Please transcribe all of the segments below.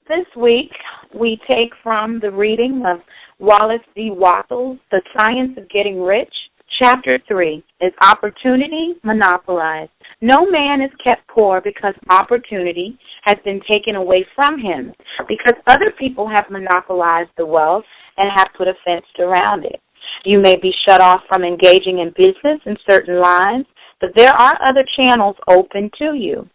This week, we take from the reading of Wallace D. Wattles' The Science of Getting Rich. Chapter 3 is Opportunity Monopolized. No man is kept poor because opportunity has been taken away from him, because other people have monopolized the wealth and have put a fence around it. You may be shut off from engaging in business in certain lines, but there are other channels open to you.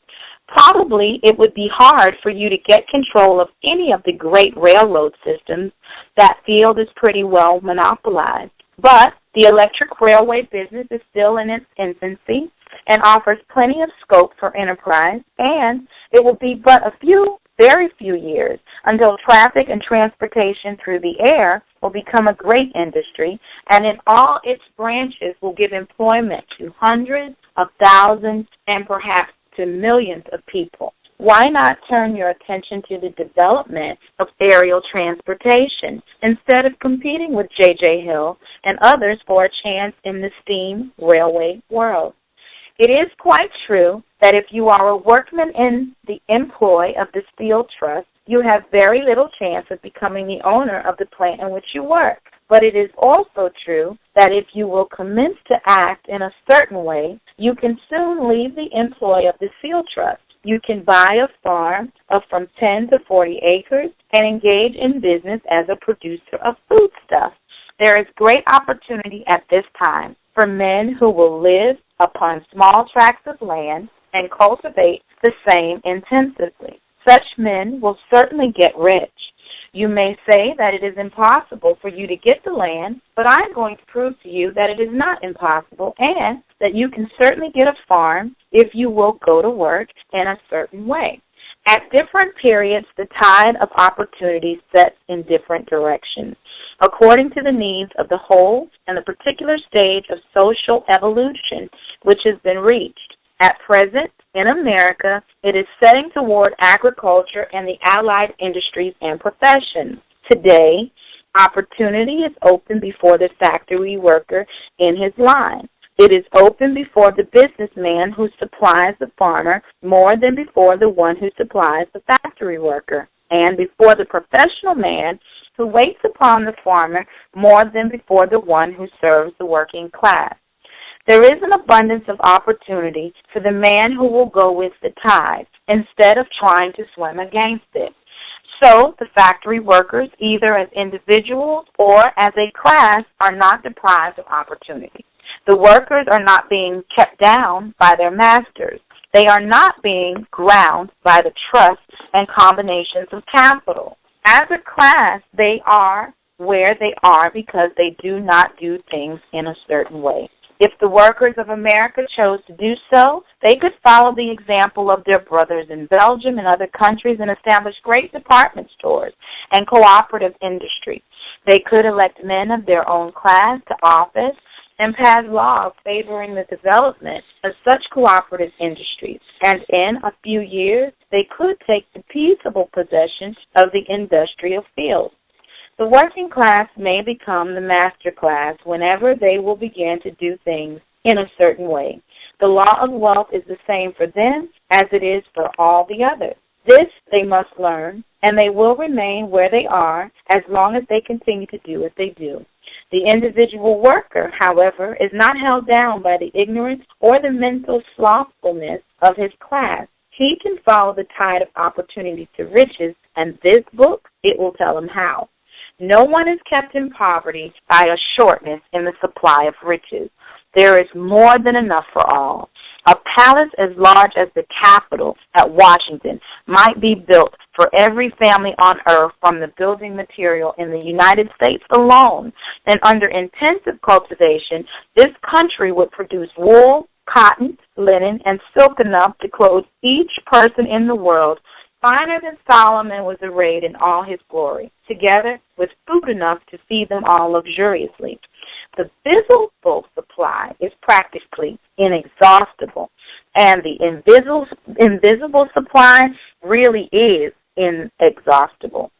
Probably it would be hard for you to get control of any of the great railroad systems. That field is pretty well monopolized. But the electric railway business is still in its infancy and offers plenty of scope for enterprise, and it will be but very few years until traffic and transportation through the air will become a great industry, and in all its branches will give employment to hundreds of thousands and perhaps to millions of people. Why not turn your attention to the development of aerial transportation instead of competing with J.J. Hill and others for a chance in the steam railway world? It is quite true that if you are a workman in the employ of the Steel Trust, you have very little chance of becoming the owner of the plant in which you work. But it is also true that if you will commence to act in a certain way, you can soon leave the employ of the Steel Trust. You can buy a farm of from 10 to 40 acres and engage in business as a producer of foodstuffs. There is great opportunity at this time for men who will live upon small tracts of land and cultivate the same intensively. Such men will certainly get rich. You may say that it is impossible for you to get the land, but I'm going to prove to you that it is not impossible and that you can certainly get a farm if you will go to work in a certain way. At different periods, the tide of opportunity sets in different directions, according to the needs of the whole and the particular stage of social evolution which has been reached. At present, in America, it is setting toward agriculture and the allied industries and professions. Today, opportunity is open before the factory worker in his line. It is open before the businessman who supplies the farmer more than before the one who supplies the factory worker, and before the professional man who waits upon the farmer more than before the one who serves the working class. There is an abundance of opportunity for the man who will go with the tide instead of trying to swim against it. So the factory workers, either as individuals or as a class, are not deprived of opportunity. The workers are not being kept down by their masters. They are not being ground by the trusts and combinations of capital. As a class, they are where they are because they do not do things in a certain way. If the workers of America chose to do so, they could follow the example of their brothers in Belgium and other countries and establish great department stores and cooperative industry. They could elect men of their own class to office and pass laws favoring the development of such cooperative industries. And in a few years, they could take the peaceable possession of the industrial field. The working class may become the master class whenever they will begin to do things in a certain way. The law of wealth is the same for them as it is for all the others. This they must learn, and they will remain where they are as long as they continue to do what they do. The individual worker, however, is not held down by the ignorance or the mental slothfulness of his class. He can follow the tide of opportunity to riches, and this book, it will tell him how. No one is kept in poverty by a shortness in the supply of riches. There is more than enough for all. A palace as large as the Capitol at Washington might be built for every family on earth from the building material in the United States alone. And under intensive cultivation, this country would produce wool, cotton, linen, and silk enough to clothe each person in the world, finer than Solomon was arrayed in all his glory, together with food enough to feed them all luxuriously. The visible supply is practically inexhaustible, and the invisible supply really is inexhaustible.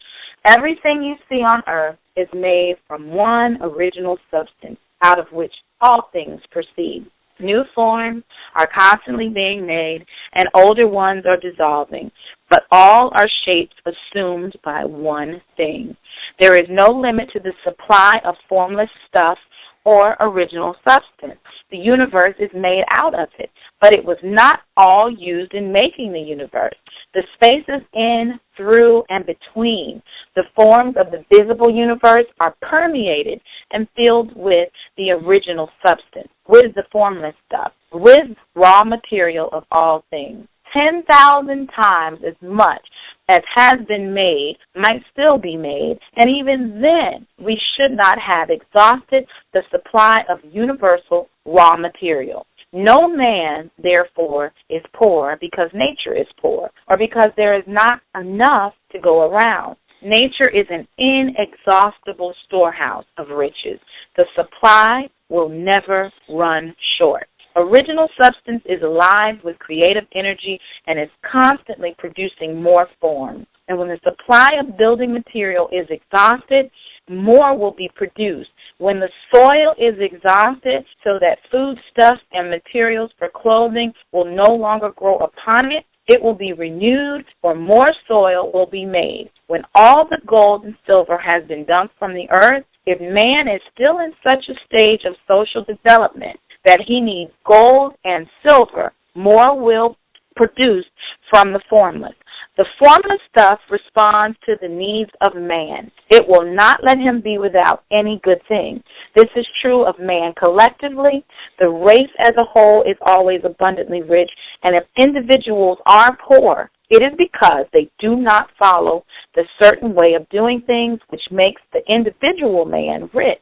Everything you see on earth is made from one original substance, out of which all things proceed. New forms are constantly being made, and older ones are dissolving, but all are shapes assumed by one thing. There is no limit to the supply of formless stuff or original substance. The universe is made out of it, but it was not all used in making the universe. The spaces in, through, and between the forms of the visible universe are permeated and filled with the original substance, with the formless stuff, with raw material of all things. 10,000 times as much as has been made might still be made, and even then we should not have exhausted the supply of universal raw material. No man, therefore, is poor because nature is poor, or because there is not enough to go around. Nature is an inexhaustible storehouse of riches. The supply will never run short. Original substance is alive with creative energy and is constantly producing more forms. And when the supply of building material is exhausted, more will be produced. When the soil is exhausted so that foodstuffs and materials for clothing will no longer grow upon it, it will be renewed, or more soil will be made. When all the gold and silver has been dumped from the earth, if man is still in such a stage of social development that he needs gold and silver, more will produce from the formless. The formless stuff responds to the needs of man. It will not let him be without any good thing. This is true of man collectively. The race as a whole is always abundantly rich, and if individuals are poor, it is because they do not follow the certain way of doing things which makes the individual man rich.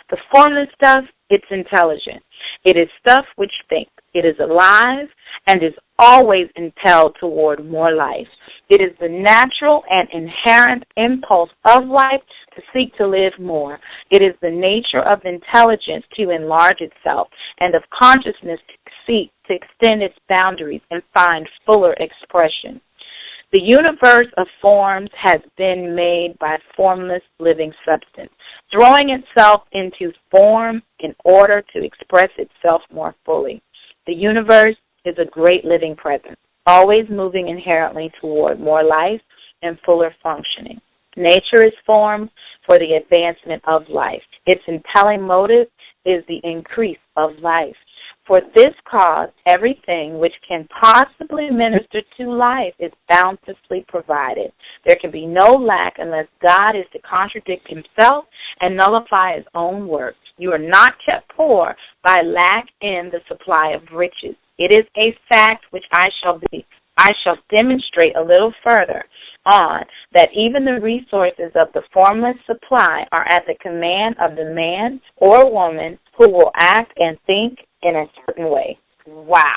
The formless stuff, it's intelligent. It is stuff which thinks. It is alive and is always impelled toward more life. It is the natural and inherent impulse of life to seek to live more. It is the nature of intelligence to enlarge itself and of consciousness to seek to extend its boundaries and find fuller expression. The universe of forms has been made by formless living substance, throwing itself into form in order to express itself more fully. The universe is a great living presence, always moving inherently toward more life and fuller functioning. Nature is formed for the advancement of life. Its impelling motive is the increase of life. For this cause, everything which can possibly minister to life is bountifully provided. There can be no lack unless God is to contradict himself and nullify his own work. You are not kept poor by lack in the supply of riches. It is a fact which I shall demonstrate a little further on, that even the resources of the formless supply are at the command of the man or woman who will act and think in a certain way. Wow.